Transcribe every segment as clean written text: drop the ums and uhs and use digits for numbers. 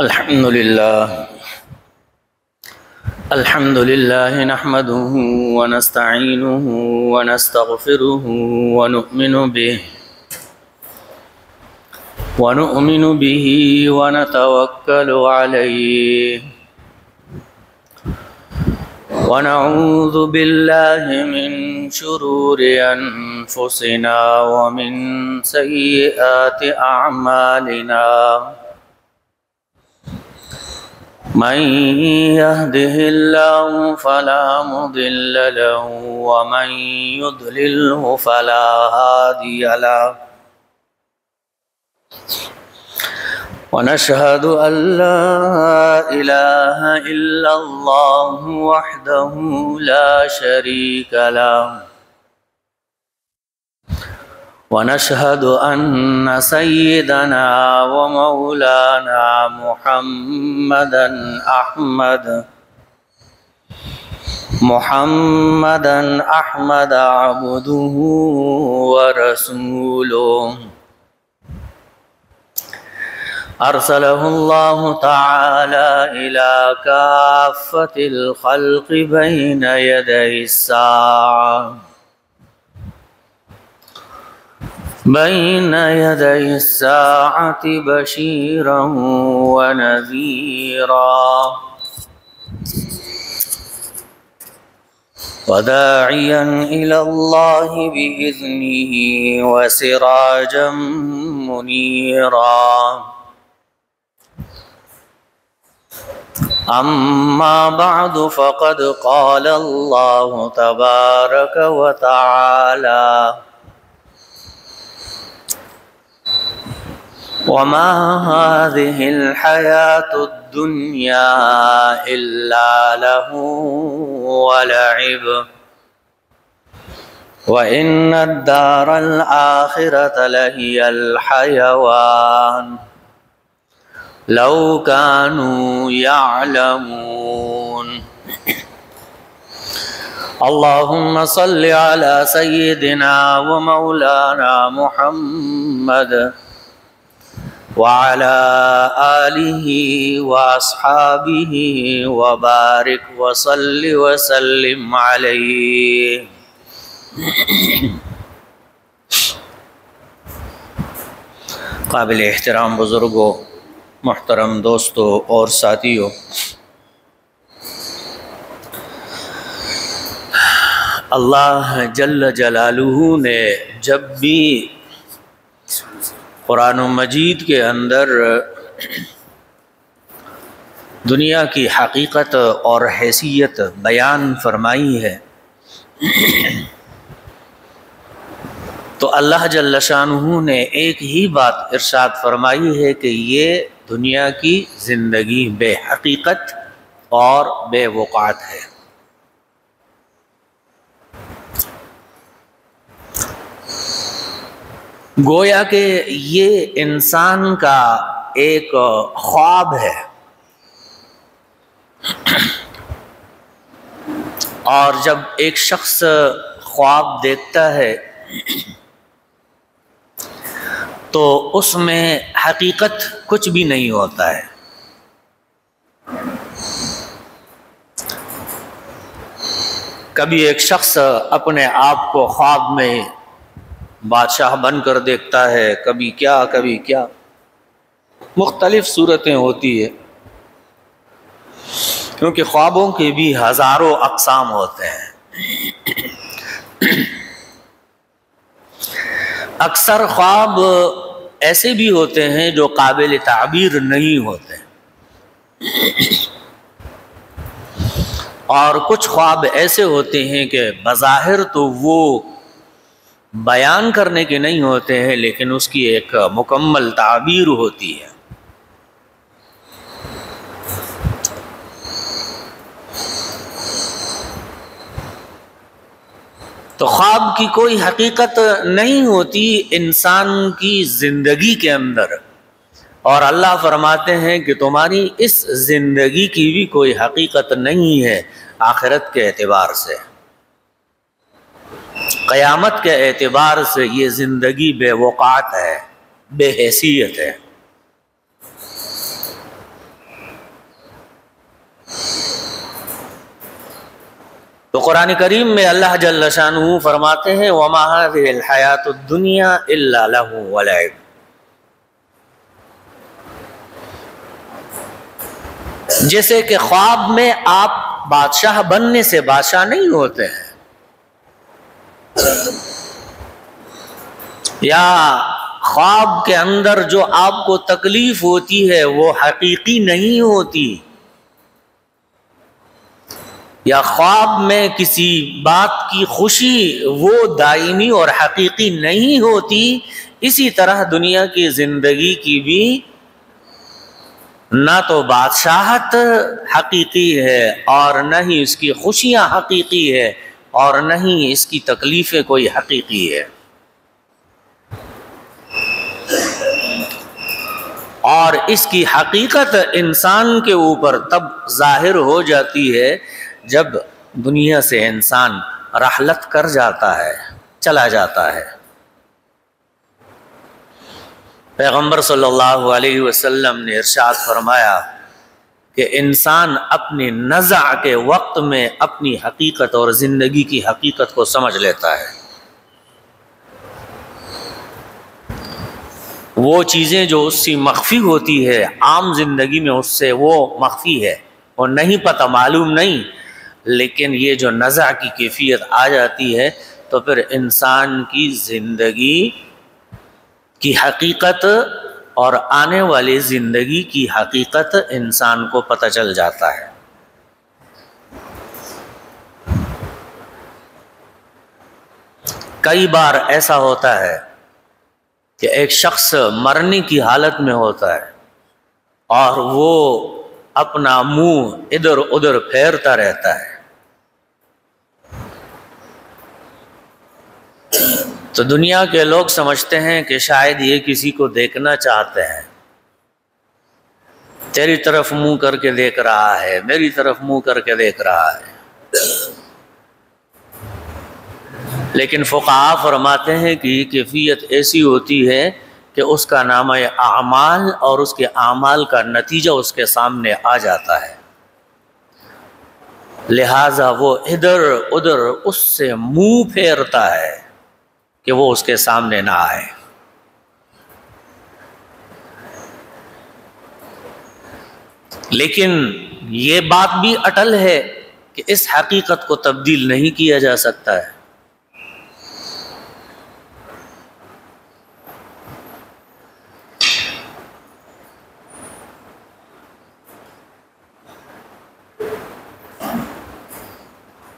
الحمد لله نحمده ونستعينه ونستغفره ونؤمن به ونتوكل عليه ونعوذ بالله من شرور أنفسنا ومن سيئات أعمالنا من يهده الله فلا مضل له ومن يضلله فلا هادي له ونشهد أن لا إله إلا الله وحده لا شريك له ونشهد أن سيدنا ومولانا محمدا أحمد عبده ورسوله أرسله الله تعالى إلى كافة الخلق بين يدي الساعة بشيرا ونذيرا وداعيا إلى الله بإذنه وسراجا منيرا أما بعد فقد قال الله تبارك وتعالى وما هذه الحياة الدنيا إلا لهو ولعب وإن الدار الآخرة لهي الحيوان لو كانوا يعلمون اللهم صل على سيدنا ومولانا محمد وعلى آله وأصحابه وبارك وصل وسلم عليه قابل احترام بزرگوں، محترم دوستوں اور ساتھیوں، اللہ جل جلالہ نے جب بھی قرآن مجید کے اندر دنیا کی حقیقت اور حیثیت بیان فرمائی ہے تو اللہ جل شانہ نے ایک ہی بات ارشاد فرمائی ہے کہ یہ دنیا کی زندگی بے حقیقت اور بے وقعت ہے۔ گویا کہ یہ انسان کا ایک خواب ہے، اور جب ایک شخص خواب دیکھتا ہے تو اس میں حقیقت کچھ بھی نہیں ہوتا ہے۔ کبھی ایک شخص اپنے آپ کو خواب میں بادشاہ بن کر دیکھتا ہے، کبھی کیا مختلف صورتیں ہوتی ہیں، کیونکہ خوابوں کے بھی ہزاروں اقسام ہوتے ہیں۔ اکثر خواب ایسے بھی ہوتے ہیں جو قابل تعبیر نہیں ہوتے، اور کچھ خواب ایسے ہوتے ہیں کہ بظاہر تو وہ بیان کرنے کے نہیں ہوتے ہیں، لیکن اس کی ایک مکمل تعبیر ہوتی ہے۔ تو خواب کی کوئی حقیقت نہیں ہوتی انسان کی زندگی کے اندر، اور اللہ فرماتے ہیں کہ تمہاری اس زندگی کی بھی کوئی حقیقت نہیں ہے آخرت کے اعتبار سے، قیامت کے اعتبار سے یہ زندگی بے وقعت ہے، بے حیثیت ہے۔ تو قرآن کریم میں اللہ جل شانہ فرماتے ہیں وَمَا هَذِهِ الْحَيَاةُ الدُّنْيَا إِلَّا لَهْوٌ وَلَعِبٌ، جیسے کہ خواب میں آپ بادشاہ بننے سے بادشاہ نہیں ہوتے ہیں، یا خواب کے اندر جو آپ کو تکلیف ہوتی ہے وہ حقیقی نہیں ہوتی، یا خواب میں کسی بات کی خوشی وہ دائمی اور حقیقی نہیں ہوتی، اسی طرح دنیا کی زندگی کی بھی نہ تو بادشاہت حقیقی ہے اور نہ ہی اس کی خوشیاں حقیقی ہے اور نہ ہی اس کی تکلیفیں کوئی حقیقی ہے۔ اور اس کی حقیقت انسان کے اوپر تب ظاہر ہو جاتی ہے جب دنیا سے انسان رحلت کر جاتا ہے، چلا جاتا ہے۔ پیغمبر صلی اللہ علیہ وسلم نے ارشاد فرمایا کہ انسان اپنی نزع کے وقت میں اپنی حقیقت اور زندگی کی حقیقت کو سمجھ لیتا ہے۔ وہ چیزیں جو اس سے مخفی ہوتی ہے عام زندگی میں اس سے وہ مخفی ہے، وہ نہیں پتہ، معلوم نہیں، لیکن یہ جو نزع کی کیفیت آ جاتی ہے تو پھر انسان کی زندگی کی حقیقت اور آنے والی زندگی کی حقیقت انسان کو پتہ چل جاتا ہے۔ کئی بار ایسا ہوتا ہے کہ ایک شخص مرنے کی حالت میں ہوتا ہے اور وہ اپنا منہ ادھر ادھر پھیرتا رہتا ہے، تو دنیا کے لوگ سمجھتے ہیں کہ شاید یہ کسی کو دیکھنا چاہتے ہیں، تیری طرف منہ کر کے دیکھ رہا ہے، میری طرف منہ کر کے دیکھ رہا ہے۔ لیکن فقہاء فرماتے ہیں کہ یہ کیفیت ایسی ہوتی ہے کہ اس کا نامہ اعمال اور اس کے اعمال کا نتیجہ اس کے سامنے آ جاتا ہے، لہٰذا وہ ادھر ادھر اس سے منہ پھیرتا ہے کہ وہ اس کے سامنے نہ آئے۔ لیکن یہ بات بھی اٹل ہے کہ اس حقیقت کو تبدیل نہیں کیا جا سکتا ہے۔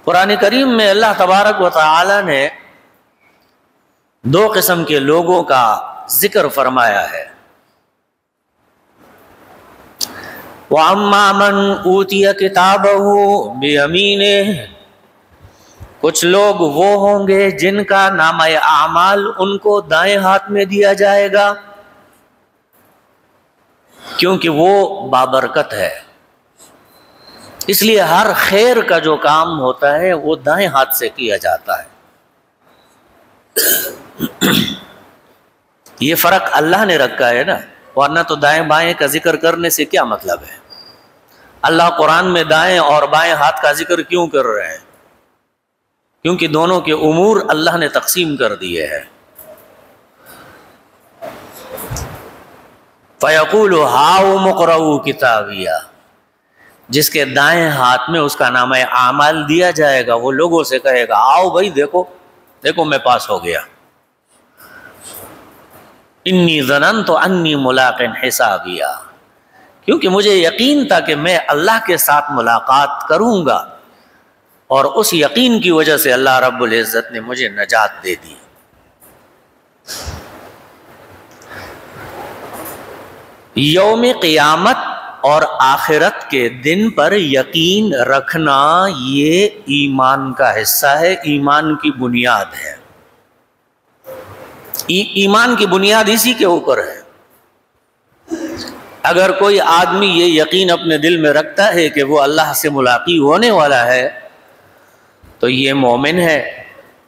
قرآن کریم میں اللہ تبارک و تعالی نے دو قسم کے لوگوں کا ذکر فرمایا ہے۔ وَأَمَّا مَنْ أُوتِيَ كِتَابَهُ بِيَمِينِهِ، کچھ لوگ وہ ہوں گے جن کا نامہ اعمال ان کو دائیں ہاتھ میں دیا جائے گا، کیونکہ وہ بابرکت ہے، اس لیے ہر خیر کا جو کام ہوتا ہے وہ دائیں ہاتھ سے کیا جاتا ہے۔ یہ فرق اللہ نے رکھا ہے نا، ورنہ تو دائیں بائیں کا ذکر کرنے سے کیا مطلب ہے؟ اللہ قرآن میں دائیں اور بائیں ہاتھ کا ذکر کیوں کر رہے ہیں؟ کیونکہ دونوں کے امور اللہ نے تقسیم کر دیے ہیں۔ فَيَقُولُ هَاؤُمُ اقْرَءُوا كِتَابِيَهْ، جس کے دائیں ہاتھ میں اس کا نامہ اعمال دیا جائے گا وہ لوگوں سے کہے گا آؤ بھائی دیکھو دیکھو میں پاس ہو گیا، انی ظننت انی ملاق حسابیہ، کیونکہ مجھے یقین تھا کہ میں اللہ کے ساتھ ملاقات کروں گا، اور اس یقین کی وجہ سے اللہ رب العزت نے مجھے نجات دے دی۔ یوم قیامت اور آخرت کے دن پر یقین رکھنا یہ ایمان کا حصہ ہے، ایمان کی بنیاد ہے، ایمان کی بنیاد اسی کے اوپر ہے۔ اگر کوئی آدمی یہ یقین اپنے دل میں رکھتا ہے کہ وہ اللہ سے ملاقات ہونے والا ہے تو یہ مومن ہے،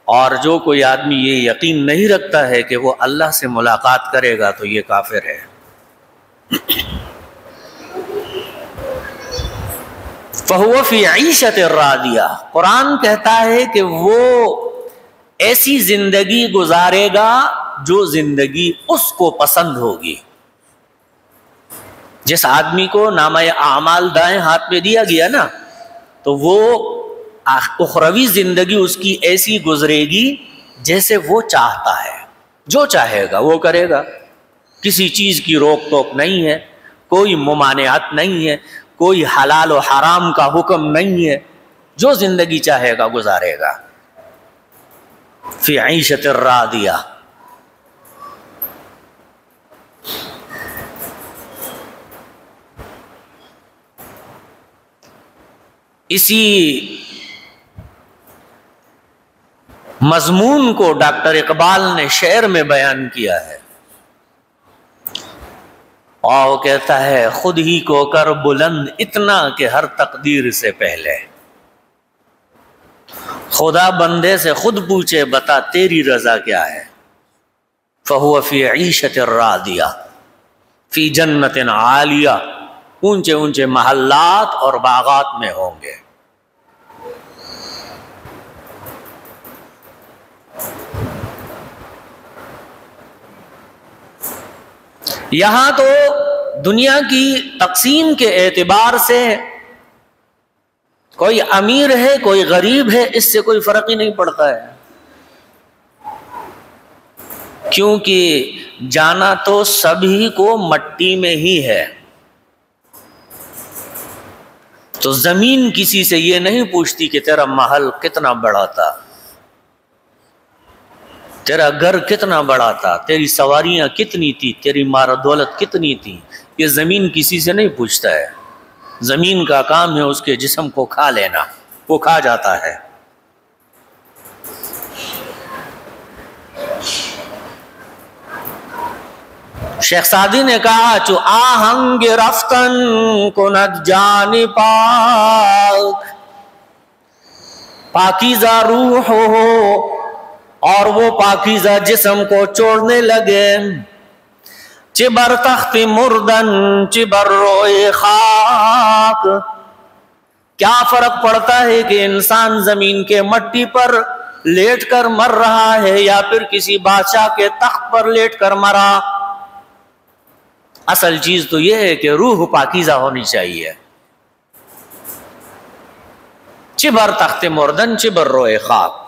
اور جو کوئی آدمی یہ یقین نہیں رکھتا ہے کہ وہ اللہ سے ملاقات کرے گا تو یہ کافر ہے۔ فَهُوَ فِي عِيشَةٍ رَاضِيَةٍ، قرآن کہتا ہے کہ وہ ایسی زندگی گزارے گا جو زندگی اس کو پسند ہوگی۔ جس آدمی کو نامہ اعمال دائیں ہاتھ میں دیا گیا نا، تو وہ اخروی زندگی اس کی ایسی گزرے گی جیسے وہ چاہتا ہے، جو چاہے گا وہ کرے گا، کسی چیز کی روک ٹوک نہیں ہے، کوئی ممانعت نہیں ہے، کوئی حلال و حرام کا حکم نہیں ہے، جو زندگی چاہے گا گزارے گا۔ فی عیشۃ راضیہ، اسی مضمون کو ڈاکٹر اقبال نے شعر میں بیان کیا ہے، اور وہ کہتا ہے خود ہی کو کر بلند اتنا کہ ہر تقدیر سے پہلے، خدا بندے سے خود پوچھے بتا تیری رضا کیا ہے۔ فَهُوَ فِي عِيشَةٍ رَاضِيَةٍ فِي جَنَّةٍ عَالِيَةٍ، اونچے اونچے محلات اور باغات میں ہوں گے۔ یہاں تو دنیا کی تقسیم کے اعتبار سے کوئی امیر ہے کوئی غریب ہے، اس سے کوئی فرق ہی نہیں پڑتا ہے، کیونکہ جانا تو سبھی کو مٹی میں ہی ہے۔ تو زمین کسی سے یہ نہیں پوچھتی کہ تیرا محل کتنا بڑا تھا، تیرا گھر کتنا بڑا تھا، تیری سواریاں کتنی تھی، تیری مال و دولت کتنی تھی، یہ زمین کسی سے نہیں پوچھتا ہے۔ زمین کا کام ہے اس کے جسم کو کھا لینا، وہ کھا جاتا ہے۔ شیخ سعدی نے کہا چو آہنگ رفتن کند جان پاک، پاکیزہ روح ہو اور وہ پاکیزہ جسم کو چھوڑنے لگے، چبر تخت مردن چبر روئے خاک، کیا فرق پڑتا ہے کہ انسان زمین کے مٹی پر لیٹ کر مر رہا ہے یا پھر کسی بادشاہ کے تخت پر لیٹ کر مرا؟ اصل چیز تو یہ ہے کہ روح پاکیزہ ہونی چاہیے۔ چبر تخت مردن چبر روئے خاک،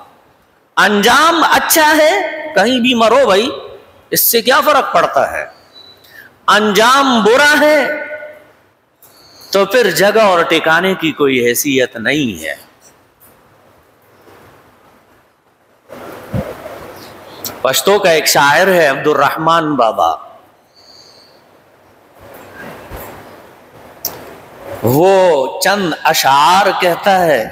انجام اچھا ہے کہیں بھی مرو بھائی، اس سے کیا فرق پڑتا ہے؟ انجام برا ہے تو پھر جگہ اور ٹھکانے کی کوئی حیثیت نہیں ہے۔ پشتو کا ایک شاعر ہے عبد الرحمن بابا، وہ چند اشعار کہتا ہے،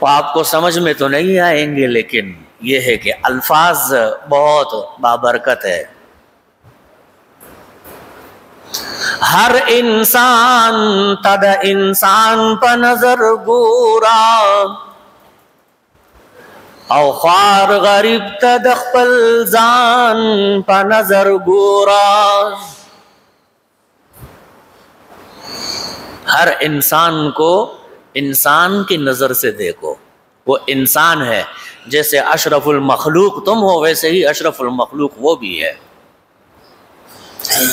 وہ آپ کو سمجھ میں تو نہیں آئیں گے لیکن یہ ہے کہ الفاظ بہت بابرکت ہے۔ ہر انسان تد انسان پہ نظر گورا، او خوار غریب تد خپل ځان پہ نظر گورا، ہر انسان کو انسان کی نظر سے دیکھو، وہ انسان ہے، جیسے اشرف المخلوق تم ہو ویسے ہی اشرف المخلوق وہ بھی ہے۔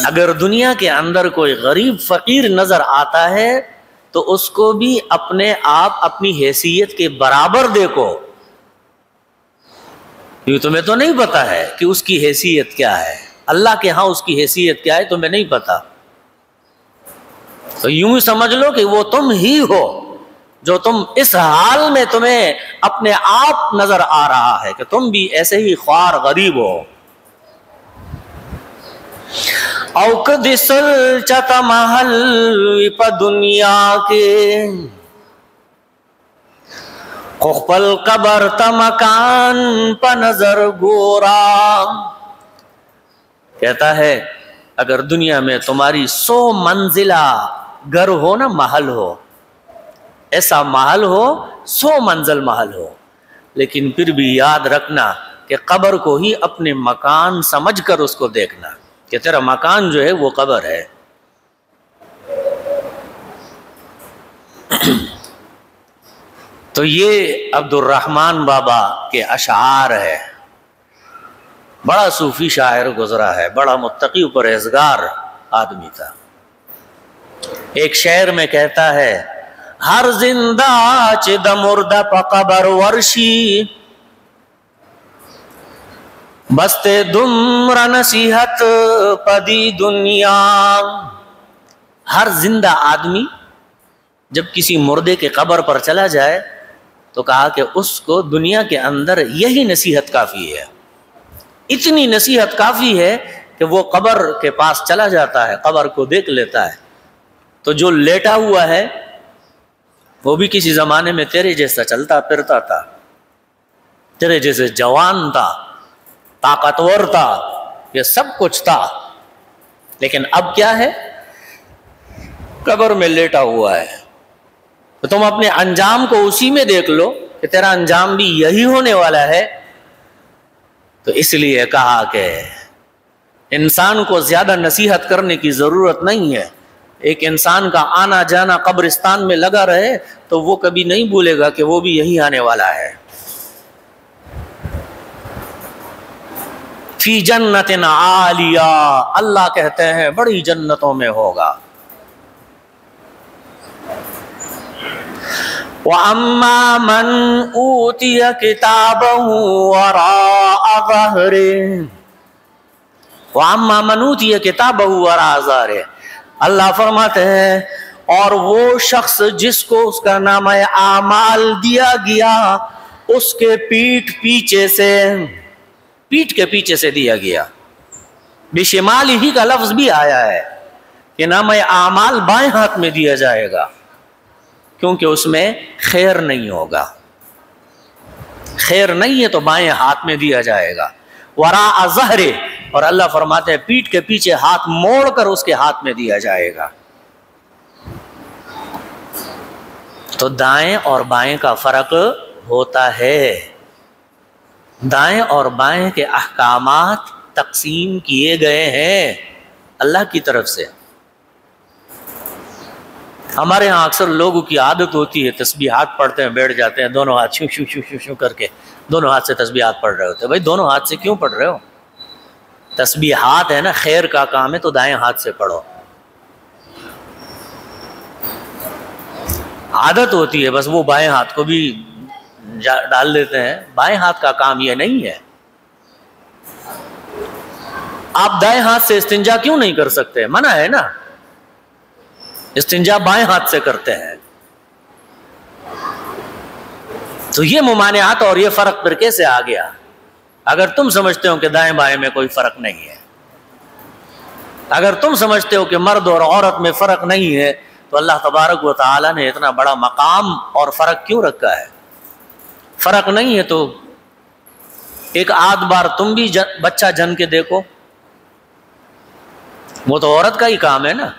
اگر دنیا کے اندر کوئی غریب فقیر نظر آتا ہے تو اس کو بھی اپنے آپ اپنی حیثیت کے برابر دیکھو، کیوں تمہیں تو نہیں پتا ہے کہ اس کی حیثیت کیا ہے، اللہ کے ہاں اس کی حیثیت کیا ہے تمہیں نہیں پتا، تو یوں ہی سمجھ لو کہ وہ تم ہی ہو جو تم اس حال میں تمہیں اپنے آپ نظر آ رہا ہے کہ تم بھی ایسے ہی خوار غریب ہو۔ او کدسل چتا محل پا دنیا کے، خپل قبر تا مکان پا نظر گورا، کہتا ہے اگر دنیا میں تمہاری 100 منزلہ گھر ہو نا، محل ہو، ایسا محل ہو 100 منزل محل ہو، لیکن پھر بھی یاد رکھنا کہ قبر کو ہی اپنے مکان سمجھ کر اس کو دیکھنا، کہ تیرا مکان جو ہے وہ قبر ہے۔ تو یہ عبد الرحمن بابا کے اشعار ہے، بڑا صوفی شاعر گزرا ہے، بڑا متقی و پرہیزگار آدمی تھا۔ ایک شعر میں کہتا ہے، ہر زندہ چد مردہ پا قبر ورشی، بستے دمر نصیحت پدی دنیا۔ ہر زندہ آدمی جب کسی مردے کے قبر پر چلا جائے تو کہا کہ اس کو دنیا کے اندر یہی نصیحت کافی ہے، اتنی نصیحت کافی ہے کہ وہ قبر کے پاس چلا جاتا ہے، قبر کو دیکھ لیتا ہے، تو جو لیٹا ہوا ہے وہ بھی کسی زمانے میں تیرے جیسا چلتا پھرتا تھا، تیرے جیسے جوان تھا، طاقتور تھا، یہ سب کچھ تھا، لیکن اب کیا ہے؟ قبر میں لیٹا ہوا ہے۔ تو تم اپنے انجام کو اسی میں دیکھ لو کہ تیرا انجام بھی یہی ہونے والا ہے۔ تو اس لیے کہا کہ انسان کو زیادہ نصیحت کرنے کی ضرورت نہیں ہے۔ ایک انسان کا آنا جانا قبرستان میں لگا رہے تو وہ کبھی نہیں بھولے گا کہ وہ بھی یہی آنے والا ہے۔ فی جنت عالیہ، اللہ کہتے ہیں بڑی جنتوں میں ہوگا۔ وَأَمَّا مَنْ أُوتِيَ كِتَابَهُ وَرَاءَ ظَهْرِهِ، وَأَمَّا مَنْ أُوتِيَ كِتَابَهُ وَرَاءَ ظَهْرِهِ، اللہ فرماتے ہیں اور وہ شخص جس کو اس کا نامہ اعمال دیا گیا اس کے پیٹھ کے پیچھے سے دیا گیا۔ بشمال ہی کا لفظ بھی آیا ہے کہ نامہ اعمال بائیں ہاتھ میں دیا جائے گا، کیونکہ اس میں خیر نہیں ہوگا، خیر نہیں ہے تو بائیں ہاتھ میں دیا جائے گا۔ وراء ظہر، اور اللہ فرماتے ہیں پیٹھ کے پیچھے ہاتھ موڑ کر اس کے ہاتھ میں دیا جائے گا۔ تو دائیں اور بائیں کا فرق ہوتا ہے، دائیں اور بائیں کے احکامات تقسیم کیے گئے ہیں اللہ کی طرف سے۔ ہمارے ہاں اکثر لوگوں کی عادت ہوتی ہے تسبیحات پڑھتے ہیں، بیٹھ جاتے ہیں، دونوں ہاتھ شو شو شو شو شو کر کے دونوں ہاتھ سے تسبیحات پڑھ رہے ہوتے ہیں۔ بھائی دونوں ہاتھ سے کیوں پڑھ رہے ہو؟ تسبیحات ہے نا، خیر کا کام ہے تو دائیں ہاتھ سے پڑھو۔ عادت ہوتی ہے بس وہ بائیں ہاتھ کو بھی ڈال دیتے ہیں، بائیں ہاتھ کا کام یہ نہیں ہے۔ آپ دائیں ہاتھ سے استنجا کیوں نہیں کر سکتے؟ منع ہے نا، استنجا بائیں ہاتھ سے کرتے ہیں۔ تو یہ ممانعات اور یہ فرق پھر کیسے آ گیا؟ اگر تم سمجھتے ہو کہ دائیں بائیں میں کوئی فرق نہیں ہے، اگر تم سمجھتے ہو کہ مرد اور عورت میں فرق نہیں ہے، تو اللہ تبارک و تعالی نے اتنا بڑا مقام اور فرق کیوں رکھا ہے؟ فرق نہیں ہے تو ایک آدھ بار تم بھی بچہ جن کے دیکھو، وہ تو عورت کا ہی کام ہے نا۔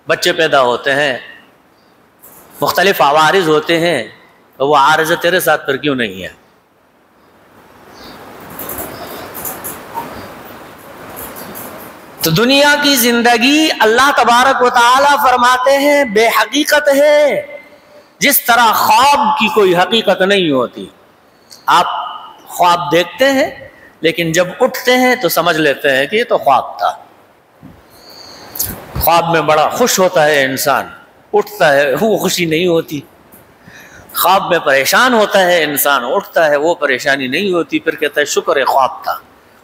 بچے پیدا ہوتے ہیں، مختلف عوارض ہوتے ہیں، تو وہ عارض تیرے ساتھ پھر کیوں نہیں ہے؟ تو دنیا کی زندگی اللہ تبارک و تعالی فرماتے ہیں بے حقیقت ہے، جس طرح خواب کی کوئی حقیقت نہیں ہوتی۔ آپ خواب دیکھتے ہیں لیکن جب اٹھتے ہیں تو سمجھ لیتے ہیں کہ یہ تو خواب تھا۔ خواب میں بڑا خوش ہوتا ہے انسان، اٹھتا ہے وہ خوشی نہیں ہوتی۔ خواب میں پریشان ہوتا ہے انسان، اٹھتا ہے وہ پریشانی نہیں ہوتی، پھر کہتا ہے شکر ہے خواب تھا۔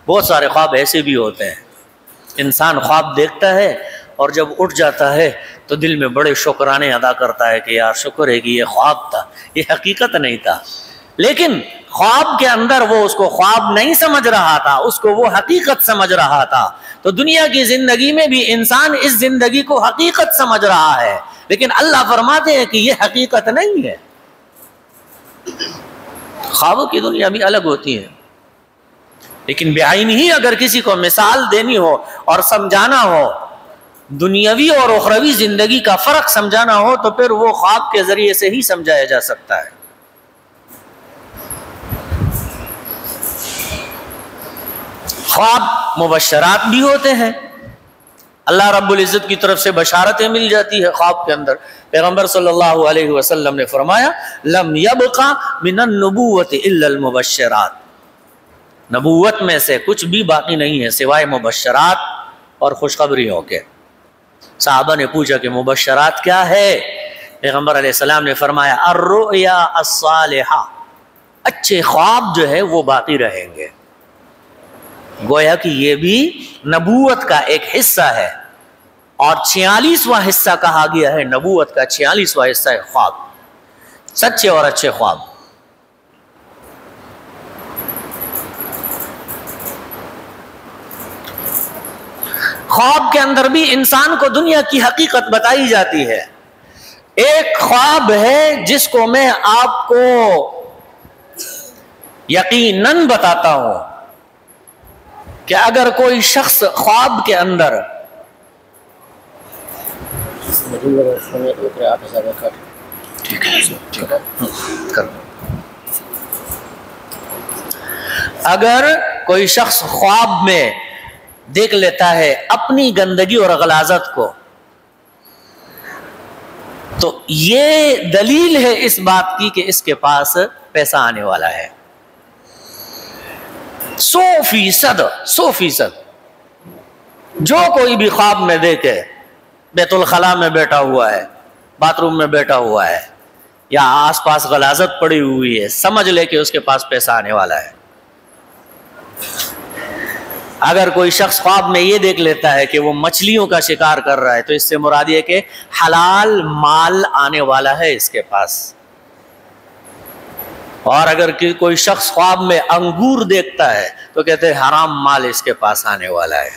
بہت سارے خواب ایسے بھی ہوتے ہیں، انسان خواب دیکھتا ہے اور جب اٹھ جاتا ہے تو دل میں بڑے شکرانے ادا کرتا ہے کہ یار شکر ہے کہ یہ خواب تھا، یہ حقیقت نہیں تھا۔ لیکن خواب کے اندر وہ اس کو خواب نہیں سمجھ رہا تھا، اس کو وہ حقیقت سمجھ رہا تھا۔ تو دنیا کی زندگی میں بھی انسان اس زندگی کو حقیقت سمجھ رہا ہے، لیکن اللہ فرماتے ہیں کہ یہ حقیقت نہیں ہے۔ خوابوں کی دنیا بھی الگ ہوتی ہے، لیکن بعین ہی اگر کسی کو مثال دینی ہو اور سمجھانا ہو، دنیاوی اور اخروی زندگی کا فرق سمجھانا ہو، تو پھر وہ خواب کے ذریعے سے ہی سمجھایا جا سکتا ہے۔ خواب مبشرات بھی ہوتے ہیں، اللہ رب العزت کی طرف سے بشارتیں مل جاتی ہے خواب کے اندر۔ پیغمبر صلی اللہ علیہ وسلم نے فرمایا لم یبق من النبوۃ الا المبشرات، نبوت میں سے کچھ بھی باقی نہیں ہے سوائے مبشرات اور خوشخبریوں کے۔ صحابہ نے پوچھا کہ مبشرات کیا ہے؟ پیغمبر علیہ السلام نے فرمایا الرؤیا الصالحہ، اچھے خواب جو ہے وہ باقی رہیں گے۔ گویا کہ یہ بھی نبوت کا ایک حصہ ہے، اور 46واں حصہ کہا گیا ہے نبوت کا، 46واں حصہ ہے خواب، سچے اور اچھے خواب۔ خواب کے اندر بھی انسان کو دنیا کی حقیقت بتائی جاتی ہے۔ ایک خواب ہے جس کو میں آپ کو یقیناً بتاتا ہوں کہ اگر کوئی شخص خواب کے اندر اگر کوئی شخص خواب میں دیکھ لیتا ہے اپنی گندگی اور غلاظت کو، تو یہ دلیل ہے اس بات کی کہ اس کے پاس پیسہ آنے والا ہے۔ 100% جو کوئی بھی خواب میں دیکھے بیت الخلاء میں بیٹھا ہوا ہے، باتھ روم میں بیٹھا ہوا ہے، یا آس پاس غلاظت پڑی ہوئی ہے، سمجھ لے کہ اس کے پاس پیسہ آنے والا ہے۔ اگر کوئی شخص خواب میں یہ دیکھ لیتا ہے کہ وہ مچھلیوں کا شکار کر رہا ہے، تو اس سے مراد یہ کہ حلال مال آنے والا ہے اس کے پاس۔ اور اگر کوئی شخص خواب میں انگور دیکھتا ہے تو کہتے ہیں حرام مال اس کے پاس آنے والا ہے۔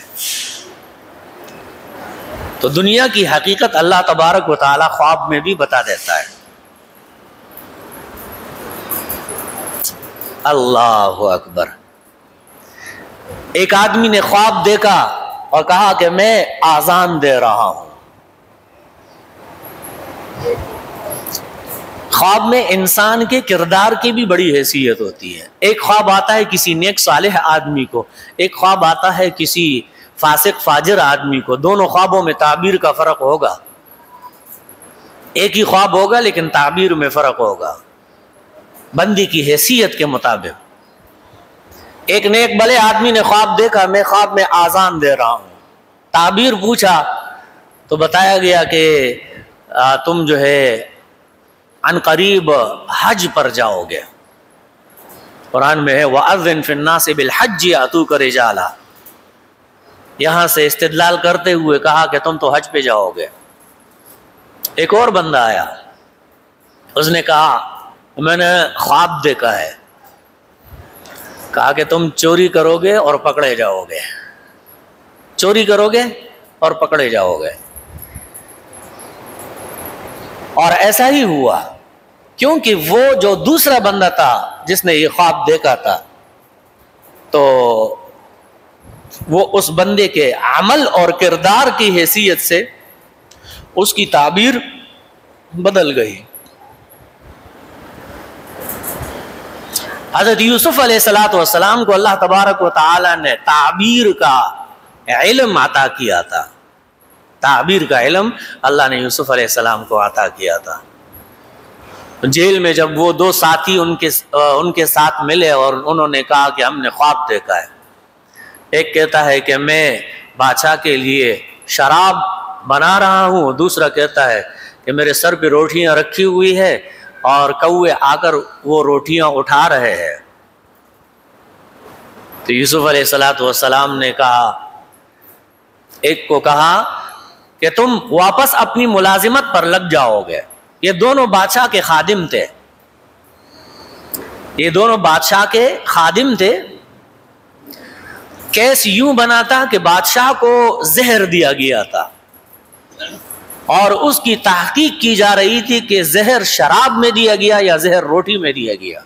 تو دنیا کی حقیقت اللہ تبارک و تعالی خواب میں بھی بتا دیتا ہے۔ اللہ اکبر۔ ایک آدمی نے خواب دیکھا اور کہا کہ میں آذان دے رہا ہوں۔ خواب میں انسان کے کردار کی بھی بڑی حیثیت ہوتی ہے۔ ایک خواب آتا ہے کسی نیک صالح آدمی کو، ایک خواب آتا ہے کسی فاسق فاجر آدمی کو۔ دونوں خوابوں میں تعبیر کا فرق ہوگا، ایک ہی خواب ہوگا لیکن تعبیر میں فرق ہوگا بندی کی حیثیت کے مطابق۔ ایک نیک بھلے آدمی نے خواب دیکھا میں خواب میں آذان دے رہا ہوں، تعبیر پوچھا تو بتایا گیا کہ تم جو ہے عن قریب حج پر جاؤ گے۔ قرآن میں ہے وَأَذِّن فِي النَّاسِ بِالْحَجِّ يَأْتُوكَ رِجَالًا، یہاں سے استدلال کرتے ہوئے کہا کہ تم تو حج پہ جاؤ گے۔ ایک اور بندہ آیا، اس نے کہا میں نے خواب دیکھا ہے، کہا کہ تم چوری کرو گے اور پکڑے جاؤ گے، چوری کرو گے اور پکڑے جاؤ گے۔ اور ایسا ہی ہوا، کیونکہ وہ جو دوسرا بندہ تھا جس نے یہ خواب دیکھا تھا، تو وہ اس بندے کے عمل اور کردار کی حیثیت سے اس کی تعبیر بدل گئی۔ حضرت یوسف علیہ السلام کو اللہ تبارک و تعالی نے تعبیر کا علم عطا کیا تھا، تعبیر کا علم اللہ نے یوسف علیہ السلام کو عطا کیا تھا۔ جیل میں جب وہ دو ساتھی ان کے ساتھ ملے اور انہوں نے کہا کہ ہم نے خواب دیکھا ہے، ایک کہتا ہے کہ میں بادشاہ کے لیے شراب بنا رہا ہوں، دوسرا کہتا ہے کہ میرے سر پہ روٹیاں رکھی ہوئی ہے اور کوے آ کر وہ روٹیاں اٹھا رہے ہیں۔ تو یوسف علیہ السلام نے کہا، ایک کو کہا کہ تم واپس اپنی ملازمت پر لگ جاؤ گے۔ یہ دونوں بادشاہ کے خادم تھے، یہ دونوں بادشاہ کے خادم تھے۔ کیس یوں بنا تھا کہ بادشاہ کو زہر دیا گیا تھا اور اس کی تحقیق کی جا رہی تھی کہ زہر شراب میں دیا گیا یا زہر روٹی میں دیا گیا۔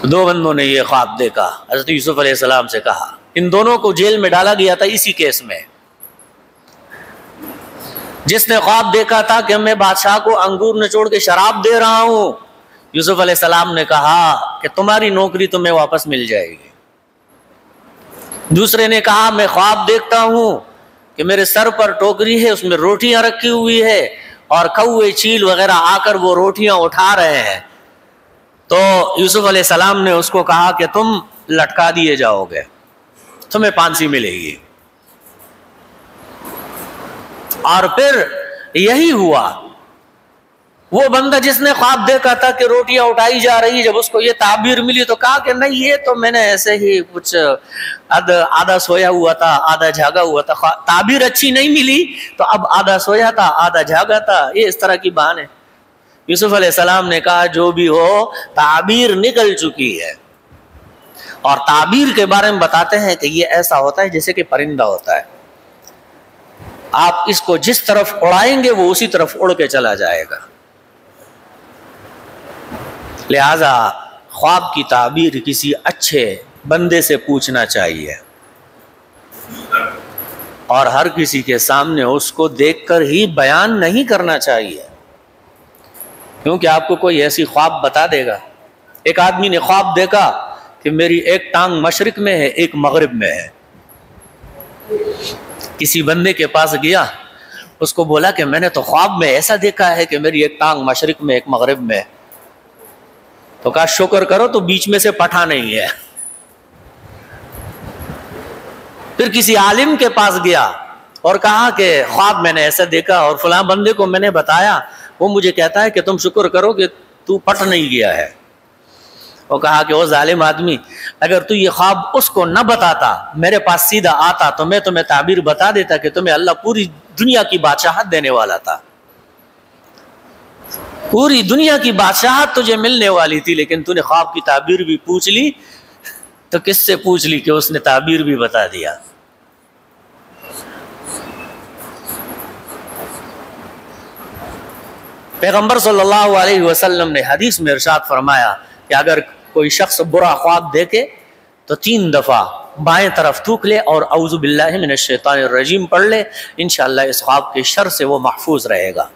دو بندوں نے یہ خواب دیکھا، حضرت یوسف علیہ السلام سے کہا، ان دونوں کو جیل میں ڈالا گیا تھا اسی کیس میں۔ جس نے خواب دیکھا تھا کہ میں بادشاہ کو انگور نچوڑ کے شراب دے رہا ہوں، یوسف علیہ السلام نے کہا کہ تمہاری نوکری تمہیں واپس مل جائے گی، دوسرے نے کہا میں خواب دیکھتا ہوں کہ میرے سر پر ٹوکری ہے، اس میں روٹیاں رکھی ہوئی ہے اور کوے چیل وغیرہ آ کر وہ روٹیاں اٹھا رہے ہیں۔ تو یوسف علیہ السلام نے اس کو کہا کہ تم لٹکا دیے جاؤ گے، تمہیں پھانسی ملے گی۔ اور پھر یہی ہوا، وہ بندہ جس نے خواب دیکھا تھا کہ روٹیاں اٹھائی جا رہی، جب اس کو یہ تعبیر ملی تو کہا کہ نہیں، یہ تو میں نے ایسے ہی کچھ آدھا سویا ہوا تھا آدھا جاگا ہوا تھا، تعبیر اچھی نہیں ملی تو اب آدھا سویا تھا آدھا جاگا تھا، یہ اس طرح کی بہانے۔ یوسف علیہ السلام نے کہا جو بھی ہو تعبیر نکل چکی ہے، اور تعبیر کے بارے میں بتاتے ہیں کہ یہ ایسا ہوتا ہے جیسے کہ پرندہ ہوتا ہے، آپ اس کو جس طرف اڑائیں گے وہ اسی طرف اڑ کے چلا جائے گا۔ لہذا خواب کی تعبیر کسی اچھے بندے سے پوچھنا چاہیے، اور ہر کسی کے سامنے اس کو دیکھ کر ہی بیان نہیں کرنا چاہیے، کیونکہ آپ کو کوئی ایسی خواب بتا دے گا۔ ایک آدمی نے خواب دیکھا کہ میری ایک ٹانگ مشرق میں ہے ایک مغرب میں ہے، کسی بندے کے پاس گیا، اس کو بولا کہ میں نے تو خواب میں ایسا دیکھا ہے کہ میری ایک ٹانگ مشرق میں ایک مغرب میں ہے، تو کہا شکر کرو تو بیچ میں سے پٹھا نہیں ہے۔ پھر کسی عالم کے پاس گیا اور کہا کہ خواب میں نے ایسا دیکھا اور فلاں بندے کو میں نے بتایا، وہ مجھے کہتا ہے کہ تم شکر کرو کہ تو پٹ نہیں گیا ہے۔ وہ کہا کہ وہ ظالم آدمی، اگر تو یہ خواب اس کو نہ بتاتا، میرے پاس سیدھا آتا تو میں تمہیں تعبیر بتا دیتا کہ تمہیں اللہ پوری دنیا کی بادشاہت دینے والا تھا، پوری دنیا کی بادشاہت تجھے ملنے والی تھی، لیکن تو نے خواب کی تعبیر بھی پوچھ لی، تو کس سے پوچھ لی کہ اس نے تعبیر بھی بتا دیا۔ پیغمبر صلی اللہ علیہ وسلم نے حدیث میں ارشاد فرمایا کہ اگر کوئی شخص برا خواب دیکھے تو 3 دفعہ بائیں طرف تھوک لے اور اعوذ باللہ من الشیطان الرجیم پڑھ لے، انشاءاللہ اس خواب کے شر سے وہ محفوظ رہے گا۔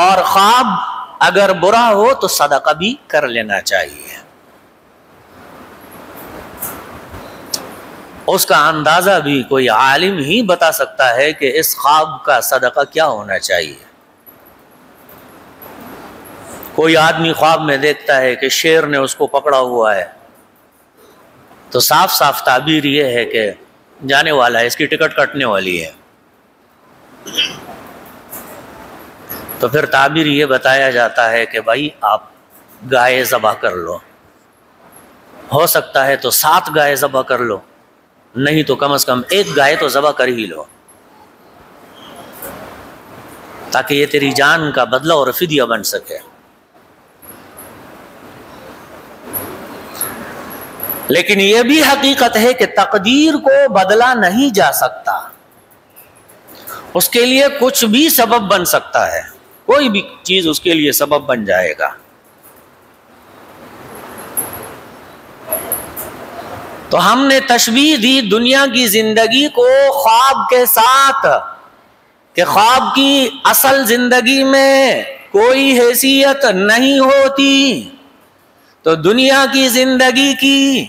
اور خواب اگر برا ہو تو صدقہ بھی کر لینا چاہیے، اس کا اندازہ بھی کوئی عالم ہی بتا سکتا ہے کہ اس خواب کا صدقہ کیا ہونا چاہیے۔ کوئی آدمی خواب میں دیکھتا ہے کہ شیر نے اس کو پکڑا ہوا ہے، تو صاف صاف تعبیر یہ ہے کہ جانے والا ہے، اس کی ٹکٹ کٹنے والی ہے، تو پھر تعبیر یہ بتایا جاتا ہے کہ بھائی آپ گائے ذبح کر لو، ہو سکتا ہے تو 7 گائے ذبح کر لو، نہیں تو کم از کم 1 گائے تو ذبح کر ہی لو، تاکہ یہ تیری جان کا بدلہ اور فدیہ بن سکے۔ لیکن یہ بھی حقیقت ہے کہ تقدیر کو بدلا نہیں جا سکتا، اس کے لیے کچھ بھی سبب بن سکتا ہے، کوئی بھی چیز اس کے لیے سبب بن جائے گا۔ تو ہم نے تشبیہ دی دنیا کی زندگی کو خواب کے ساتھ کہ خواب کی اصل زندگی میں کوئی حیثیت نہیں ہوتی، تو دنیا کی زندگی کی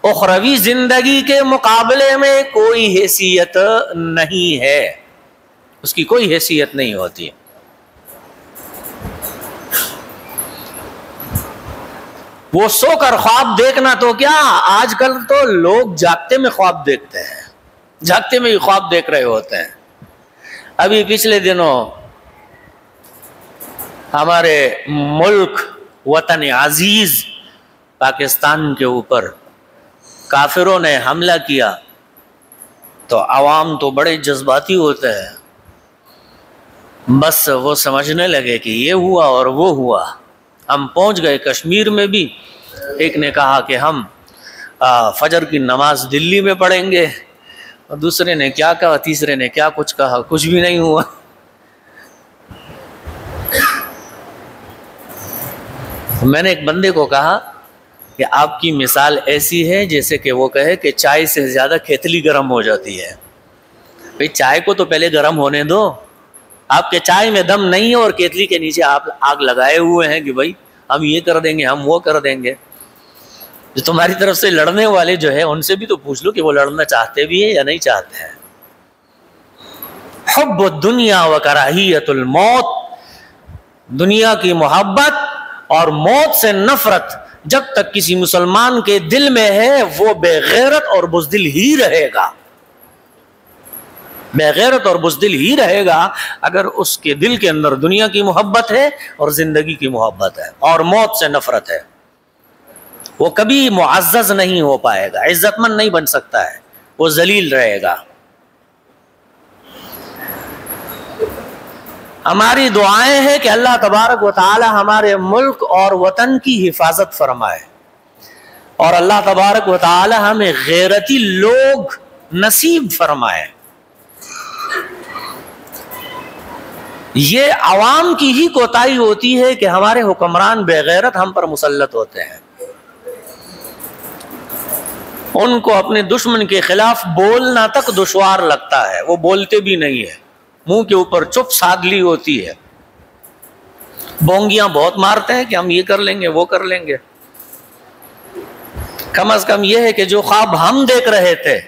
اخروی زندگی کے مقابلے میں کوئی حیثیت نہیں ہے، اس کی کوئی حیثیت نہیں ہوتی۔ وہ سو کر خواب دیکھنا تو کیا، آج کل تو لوگ جاگتے میں خواب دیکھتے ہیں، جاگتے میں ہی خواب دیکھ رہے ہوتے ہیں۔ ابھی پچھلے دنوں ہمارے ملک وطن عزیز پاکستان کے اوپر کافروں نے حملہ کیا، تو عوام تو بڑے جذباتی ہوتے ہیں، بس وہ سمجھنے لگے کہ یہ ہوا اور وہ ہوا۔ ہم پہنچ گئے کشمیر میں بھی، ایک نے کہا کہ ہم فجر کی نماز دلی میں پڑھیں گے، اور دوسرے نے کیا کہا، تیسرے نے کیا کچھ کہا، کچھ بھی نہیں ہوا۔ میں نے ایک بندے کو کہا کہ آپ کی مثال ایسی ہے جیسے کہ وہ کہے کہ چائے سے زیادہ کیتلی گرم ہو جاتی ہے۔ بھئی چائے کو تو پہلے گرم ہونے دو، آپ کے چائے میں دم نہیں ہے اور کیتلی کے نیچے آپ آگ لگائے ہوئے ہیں کہ بھائی ہم یہ کر دیں گے ہم وہ کر دیں گے۔ جو تمہاری طرف سے لڑنے والے جو ہے ان سے بھی تو پوچھ لو کہ وہ لڑنا چاہتے بھی ہیں یا نہیں چاہتے ہیں. حب الدنیا و کراہیت الموت، دنیا کی محبت اور موت سے نفرت جب تک کسی مسلمان کے دل میں ہے وہ بے غیرت اور بزدل ہی رہے گا. بے غیرت اور بزدل ہی رہے گا اگر اس کے دل کے اندر دنیا کی محبت ہے اور زندگی کی محبت ہے اور موت سے نفرت ہے. وہ کبھی معزز نہیں ہو پائے گا، عزت مند نہیں بن سکتا ہے، وہ ذلیل رہے گا. ہماری دعائیں ہیں کہ اللہ تبارک و تعالی ہمارے ملک اور وطن کی حفاظت فرمائے، اور اللہ تبارک و تعالی ہمیں غیرتی لوگ نصیب فرمائے. یہ عوام کی ہی کوتاہی ہوتی ہے کہ ہمارے حکمران بے غیرت ہم پر مسلط ہوتے ہیں. ان کو اپنے دشمن کے خلاف بولنا تک دشوار لگتا ہے، وہ بولتے بھی نہیں ہے، منہ کے اوپر چپ سادلی ہوتی ہے، بونگیاں بہت مارتے ہیں کہ ہم یہ کر لیں گے وہ کر لیں گے. کم از کم یہ ہے کہ جو خواب ہم دیکھ رہے تھے،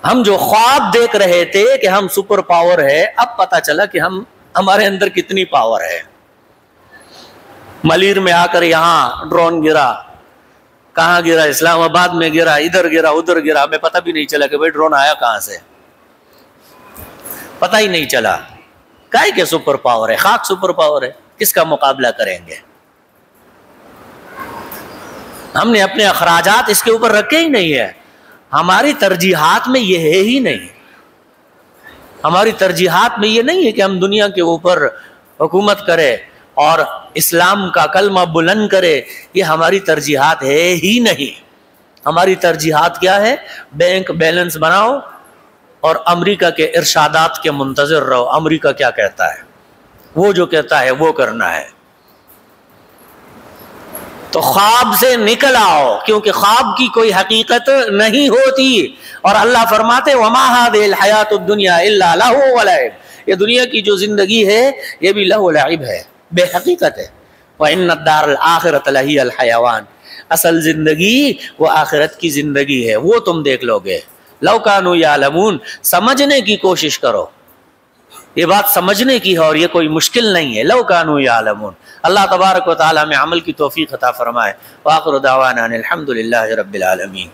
ہم جو خواب دیکھ رہے تھے کہ ہم سپر پاور ہے، اب پتا چلا کہ ہمارے اندر کتنی پاور ہے. ملیر میں آ کر یہاں ڈرون گرا، کہاں گرا؟ اسلام آباد میں گرا، ادھر گرا ادھر گرا، ہمیں پتہ بھی نہیں چلا کہ بھائی ڈرون آیا کہاں سے، پتہ ہی نہیں چلا. کائے کہ سپر پاور ہے، خاک سپر پاور ہے، کس کا مقابلہ کریں گے؟ ہم نے اپنے اخراجات اس کے اوپر رکھے ہی نہیں ہے. ہماری ترجیحات میں یہ ہے ہی نہیں. ہماری ترجیحات میں یہ نہیں ہے کہ ہم دنیا کے اوپر حکومت کرے اور اسلام کا کلمہ بلند کرے. یہ ہماری ترجیحات ہے ہی نہیں. ہماری ترجیحات کیا ہے؟ بینک بیلنس بناؤ اور امریکہ کے ارشادات کے منتظر رہو. امریکہ کیا کہتا ہے، وہ جو کہتا ہے وہ کرنا ہے. تو خواب سے نکل آؤ، کیونکہ خواب کی کوئی حقیقت نہیں ہوتی. اور اللہ فرماتے وما هذه الحیات الدنیا الا لهو ولعب، یہ دنیا کی جو زندگی ہے یہ بھی لہو لعب ہے، بے حقیقت ہے. وان الدار الاخرۃ لہی الحیوان، اصل زندگی وہ آخرت کی زندگی ہے، وہ تم دیکھ لو گے. لو کانوا یعلمون، سمجھنے کی کوشش کرو، یہ بات سمجھنے کی ہے اور یہ کوئی مشکل نہیں ہے. لو کانوا یعلمون. اللہ تبارک و تعالی میں عمل کی توفیق عطا فرمائے. وآخر دعوانا ان الحمد للہ رب العالمین.